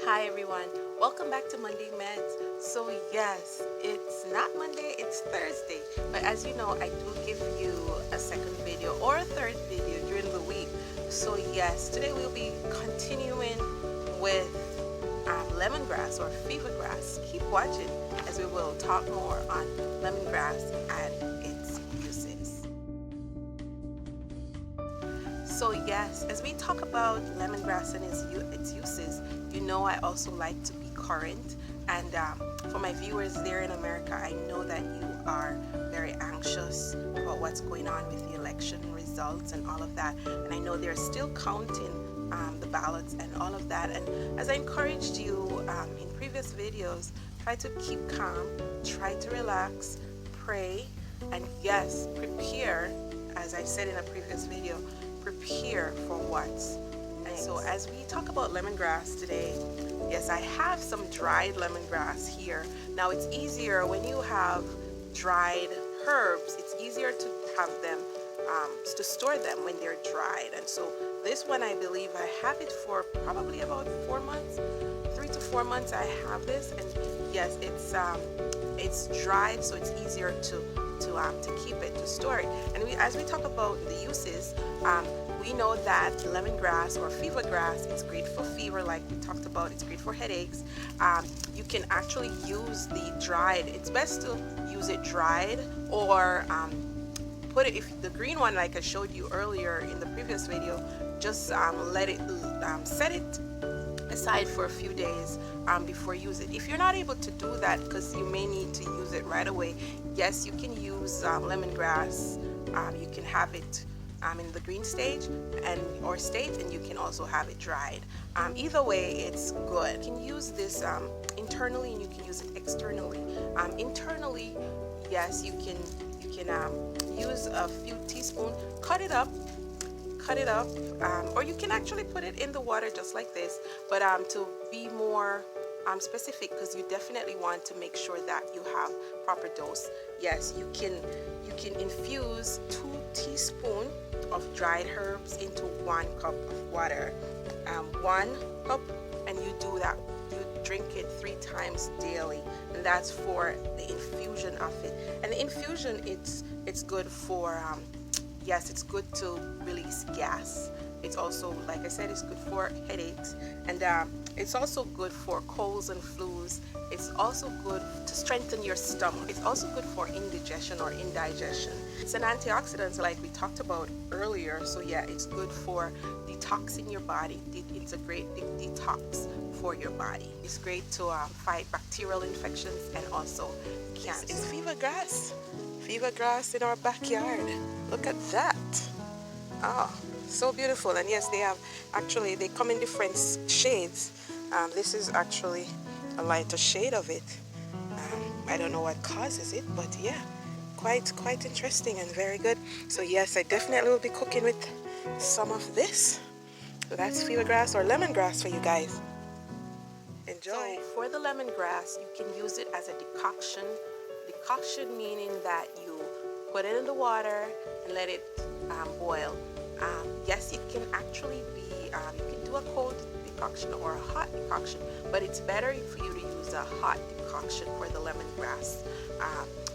Hi everyone, welcome back to Monday Meds. So yes, it's not Monday, it's Thursday. But as you know, I do give you a second video or a third video during the week. So yes, today we'll be continuing with lemongrass or fever grass. Keep watching as we will talk more on lemongrass and its uses. So yes, as we talk about lemongrass and its uses, you know I also like to be current. And for my viewers there in America, I know that you are very anxious about what's going on with the election results and all of that. And I know they're still counting the ballots and all of that. And as I encouraged you in previous videos, try to keep calm, try to relax, pray, and yes, prepare, as I said in a previous video, prepare for what's next. So as we talk about lemongrass today, yes, I have some dried lemongrass here. Now it's easier when you have dried herbs, it's easier to have them, to store them when they're dried. And so this one, I believe I have it for probably about 4 months, 3 to 4 months I have this. And yes, it's dried, so it's easier to keep it, to store it. And as we talk about the uses, we know that lemongrass or fever grass, it's great for fever, like we talked about. It's great for headaches. You can actually use the dried. It's best to use it dried or put it, if the green one like I showed you earlier in the previous video, just let it set it aside for a few days before you use it. If you're not able to do that because you may need to use it right away, yes, you can use lemongrass. You can have it in the green stage or state, and you can also have it dried. Either way, it's good. You can use this internally and you can use it externally. Internally, yes, you can use a few teaspoons, cut it up, or you can actually put it in the water just like this. But to be more specific, because you definitely want to make sure that you have proper dose, yes, you can infuse 2 teaspoons of dried herbs into 1 cup of water. 1 cup, and you do that. You drink it 3 times daily, and that's for the infusion of it. And the infusion, it's good for yes, it's good to release gas. It's also, like I said, it's good for headaches, and it's also good for colds and flus. It's also good to strengthen your stomach. It's also good for indigestion or indigestion. It's an antioxidant, like we talked about earlier. So yeah, it's good for detoxing your body. It's a great detox for your body. It's great to fight bacterial infections and also cancer. It's fever grass. Fever grass in our backyard. Look at that. Oh, so beautiful. And yes, they come in different shades. This is actually a lighter shade of it. I don't know what causes it, but yeah, quite interesting and very good. So yes, I definitely will be cooking with some of this. So that's fever grass or lemongrass for you guys. Enjoy. So for the lemongrass, you can use it as a decoction. Decoction meaning that you put it in the water and let it boil. Yes, it can actually be, you can do a cold decoction or a hot decoction, but it's better for you to use a hot decoction for the lemongrass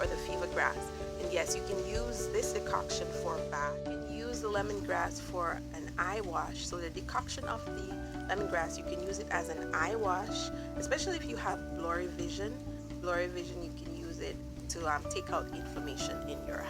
or the fever grass. And yes, you can use this decoction for a bath. You can use the lemongrass for an eye wash. So the decoction of the lemongrass, you can use it as an eye wash, especially if you have blurry vision. Blurry vision, you can use it to take out inflammation in your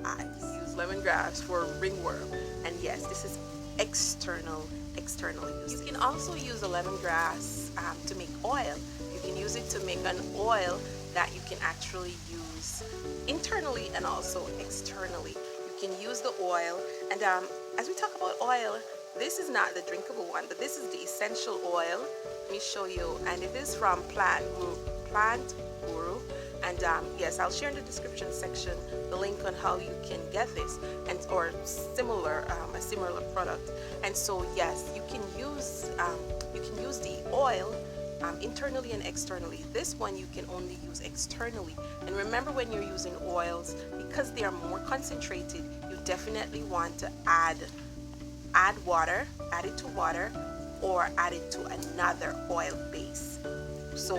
eyes. Use lemongrass for ringworm, and yes, this is external use. You can also use the lemongrass to make oil. You can use it to make an oil that you can actually use internally and also externally. You can use the oil, and as we talk about oil, this is not the drinkable one, but this is the essential oil. Let me show you, and it is from Plant Guru. And yes, I'll share in the description section the link on how you can get this or a similar product. And so yes, you can use the oil internally and externally. This one you can only use externally. And remember, when you're using oils, because they are more concentrated, you definitely want to add water, add it to water or add it to another oil base. So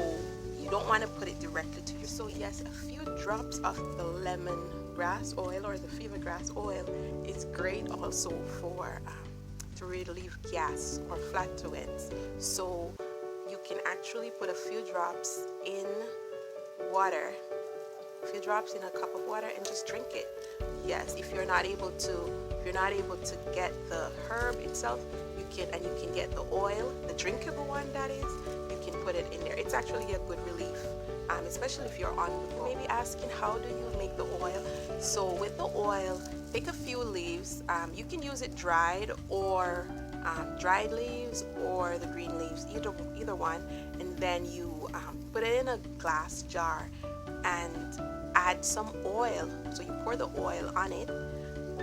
you don't want to put it directly to your. So yes, a few drops of the lemongrass oil or the fever grass oil is great also for to relieve gas or flatulence. So you can actually put a few drops in water, a few drops in a cup of water, and just drink it. Yes, if you're not able to get the herb itself, you can get the oil, the drinkable one that is, you can put it in there. It's actually a good relief, especially if you're on the go. Maybe asking, how do you make the oil? So with the oil, take a few leaves. You can use it dried or dried leaves or the green leaves, either one, and then you put it in a glass jar and add some oil. So you pour the oil on it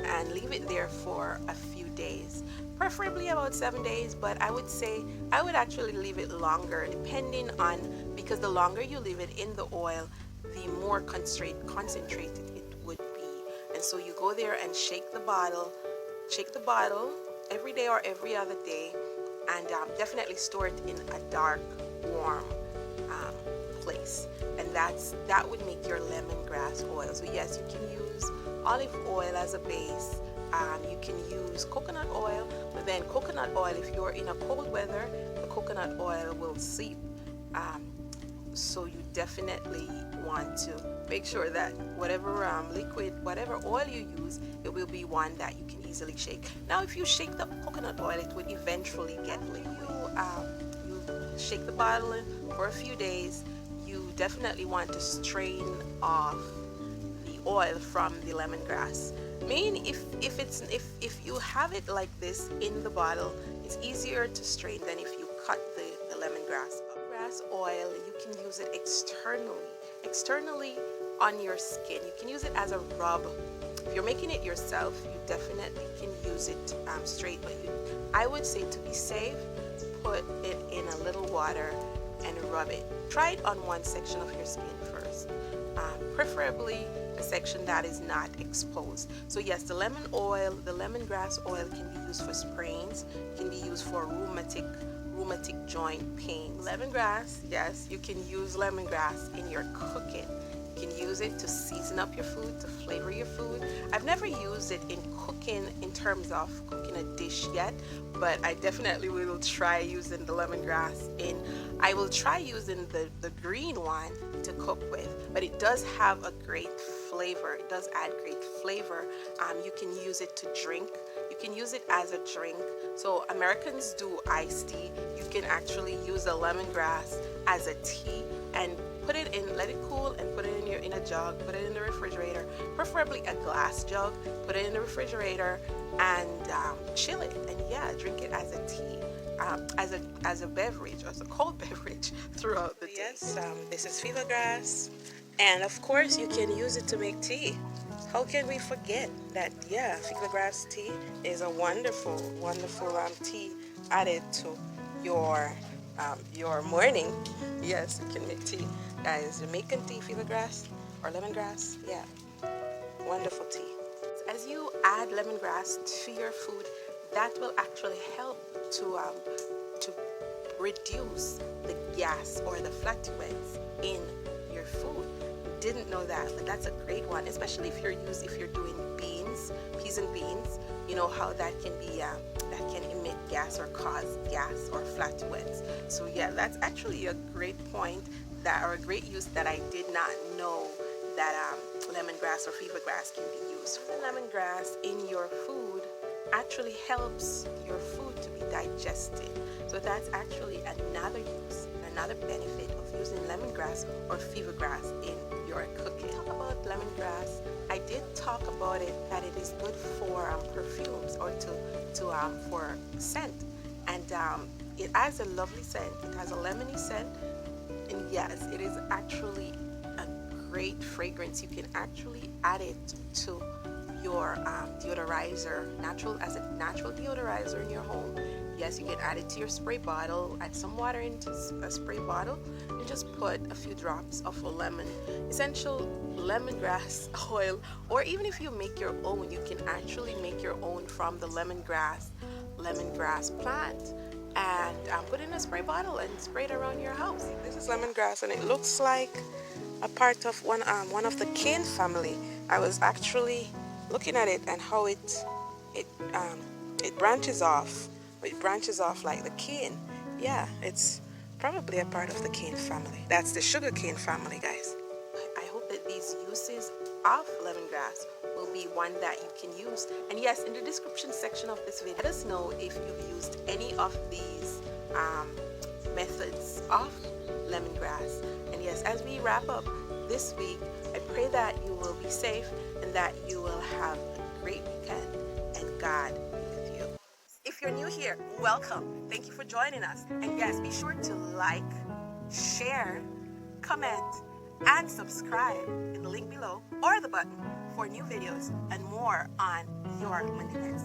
and leave it there for a few days, preferably about 7 days, but I would actually leave it longer, depending on, because the longer you leave it in the oil, the more concentrated it would be. And so you go there and shake the bottle every day or every other day, and definitely store it in a dark, warm place, and that would make your lemongrass oil. So yes, you can use olive oil as a base. You can use coconut oil, but then coconut oil, if you're in a cold weather, the coconut oil will seep. So you definitely want to make sure that whatever liquid, whatever oil you use, it will be one that you can easily shake. Now, if you shake the coconut oil, it would eventually get liquid. You shake the bottle for a few days. You definitely want to strain off the oil from the lemongrass. If you have it like this in the bottle, it's easier to strain than if you cut the lemongrass. Grass oil, you can use it externally on your skin. You can use it as a rub. If you're making it yourself, you definitely can use it straight, but I would say, to be safe, put it in a little water and rub it. Try it on one section of your skin first, preferably a section that is not exposed. So yes, the lemongrass oil can be used for sprains, can be used for rheumatic joint pain. Lemongrass, yes, you can use lemongrass in your cooking. You can use it to season up your food, to flavor your food. I've never used it in cooking in terms of cooking a dish yet, but I definitely will try using the lemongrass I will try using the green one to cook with, but it does have a great flavor. It does add great flavor. You can use it to drink. You can use it as a drink. So Americans do iced tea. You can actually use the lemongrass as a tea and put it in, let it cool, and put it in a jug, put it in the refrigerator, preferably a glass jug, put it in the refrigerator and chill it, and yeah, drink it as a tea, as a beverage, as a cold beverage throughout the day. Yes, this is fever grass, and of course you can use it to make tea. How can we forget that? Yeah, fever grass tea is a wonderful tea added to your morning. Yes, you can make tea, guys. Jamaican tea, fever grass or lemongrass, yeah, wonderful tea. As you add lemongrass to your food, that will actually help to reduce the gas or the flatulence in your food. Didn't know that, but that's a great one, especially if you're doing beans, peas and beans. You know how that can be that can emit gas or cause gas or flatulence. So yeah, that's actually a great point, or a great use that I did not know that lemongrass or fever grass can be used for. Lemongrass in your food actually helps your food to be digested. So that's actually another use, another benefit of using lemongrass or fever grass in your cooking. Talk about lemongrass. I did talk about it, that it is good for perfumes or for scent, and it has a lovely scent. It has a lemony scent, and yes, it is actually a great fragrance. You can actually add it to your deodorizer, as a natural deodorizer in your home. Yes, you can add it to your spray bottle, add some water into a spray bottle, and just put a few drops of essential lemongrass oil. Or even if you make your own, you can actually make your own from the lemongrass plant. and put it in a spray bottle and spray it around your house. This is lemongrass, and it looks like a part of one of the cane family. I was actually looking at it and how it it branches off. It branches off like the cane. Yeah, it's probably a part of the cane family. That's the sugar cane family, guys. I hope that these uses of lemongrass will be one that you can use. And yes, in the description section of this video, let us know if you've used any of these methods of lemongrass. And yes, as we wrap up this week, I pray that you will be safe and that you will have a great weekend and God be with you. If you're new here, welcome. Thank you for joining us. And yes, be sure to like, share, comment, and subscribe in the link below or the button for new videos and more on your Medz.